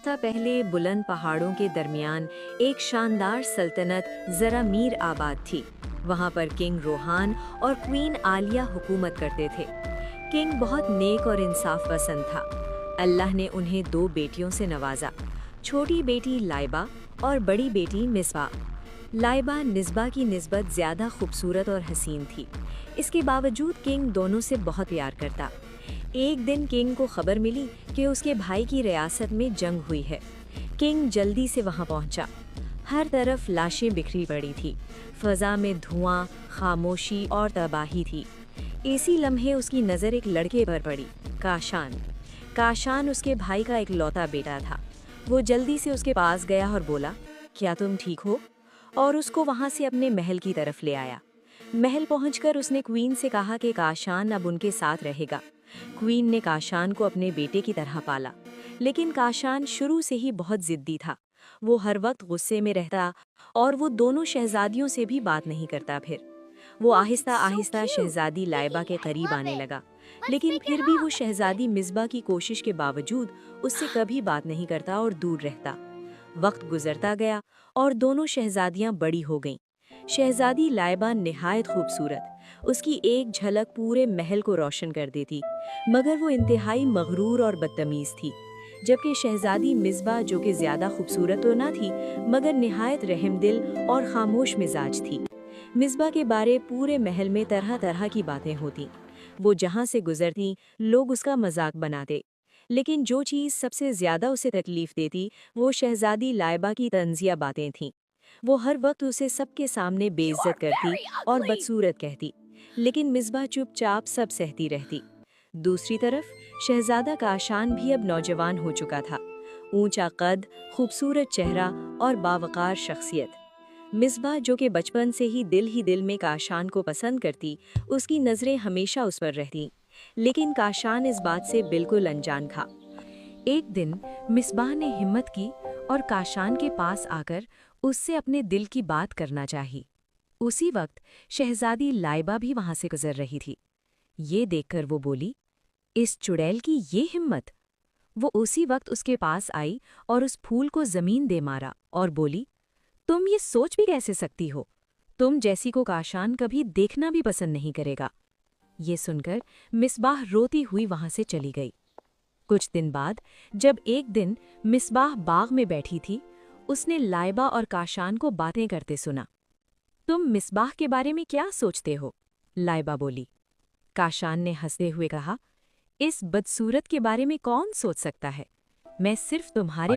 हफ्ता पहले बुलंद पहाड़ों के दरमियान एक शानदार सल्तनत ज़रा मीर आबाद थी। वहाँ पर किंग रोहान और क्वीन आलिया हुकूमत करते थे। किंग बहुत नेक और इंसाफ पसंद था। अल्लाह ने उन्हें दो बेटियों से नवाजा, छोटी बेटी लाइबा और बड़ी बेटी मिसबा। लाइबा निस्बा की निस्बत ज़्यादा खूबसूरत और हसीन थी। इसके बावजूद किंग दोनों से बहुत प्यार करता। एक दिन किंग को खबर मिली कि उसके भाई की रियासत में जंग हुई है। किंग जल्दी से वहां पहुंचा। हर तरफ लाशें बिखरी पड़ी थी। फ़ज़ा में धुआं, खामोशी और तबाही थी। इसी लम्हे उसकी नज़र एक लड़के पर पड़ी, काशान। काशान उसके भाई का इकलौता बेटा था। वो जल्दी से उसके पास गया और बोला, क्या तुम ठीक हो? और उसको वहां से अपने महल की तरफ ले आया। महल पहुंचकर उसने क्वीन से कहा कि काशान अब उनके साथ रहेगा। क्वीन ने काशान को अपने बेटे की तरह पाला, लेकिन काशान शुरू से ही बहुत जिद्दी था। वो हर वक्त गुस्से में रहता और वो दोनों शहजादियों से भी बात नहीं करता। फिर वो आहिस्ता आहिस्ता शहजादी लाइबा के करीब आने लगा, लेकिन फिर भी वो शहजादी मिसबा की कोशिश के बावजूद उससे कभी बात नहीं करता और दूर रहता। वक्त गुजरता गया और दोनों शहजादियां बड़ी हो गईं। शहजादी लाइबा निहायत खूबसूरत, उसकी एक झलक पूरे महल को रोशन कर देती, मगर वो इंतहाई मगरूर और बदतमीज थी। जबकि शहजादी मिसबा, जो कि ज़्यादा खूबसूरत तो ना थी, मगर निहायत रहमदिल और खामोश मिजाज थी। मिसबा के बारे पूरे महल में तरह तरह की बातें होती। वो जहाँ से गुजरती लोग उसका मजाक बनाते। लेकिन जो चीज़ सबसे ज़्यादा उसे तकलीफ देती वो शहजादी लाइबा की तंजिया बातें थीं। वो हर वक्त उसे सबके सामने बेइज्जत करती और बदसूरत कहती, लेकिन मिसबा चुपचाप सब सहती रहती। दूसरी तरफ शहजादा काशान भी अब नौजवान हो चुका था। ऊंचा कद, खूबसूरत चेहरा और बावकार शख्सियत। मिसबा, जो कि बचपन से ही दिल में काशान को पसंद करती, उसकी नज़रें हमेशा उस पर रहती। लेकिन काशान इस बात से बिल्कुल अनजान था। एक दिन मिसबाह ने हिम्मत की और काशान के पास आकर उससे अपने दिल की बात करना चाही। उसी वक्त शहजादी लाइबा भी वहां से गुजर रही थी। ये देखकर वो बोली, इस चुड़ैल की ये हिम्मत! वो उसी वक्त उसके पास आई और उस फूल को जमीन दे मारा और बोली, तुम ये सोच भी कैसे सकती हो? तुम जैसी को काशान कभी देखना भी पसंद नहीं करेगा। ये सुनकर मिसबाह रोती हुई वहां से चली गई। कुछ दिन बाद जब एक दिन मिसबाह बाग में बैठी थी, उसने लाइबा और काशान को बातें करते सुना। तुम मिसबाह के बारे में क्या सोचते हो? लाइबा बोली। काशान ने हंसते हुए कहा, इस बदसूरत के बारे में कौन सोच सकता है? मैं सिर्फ तुम्हारे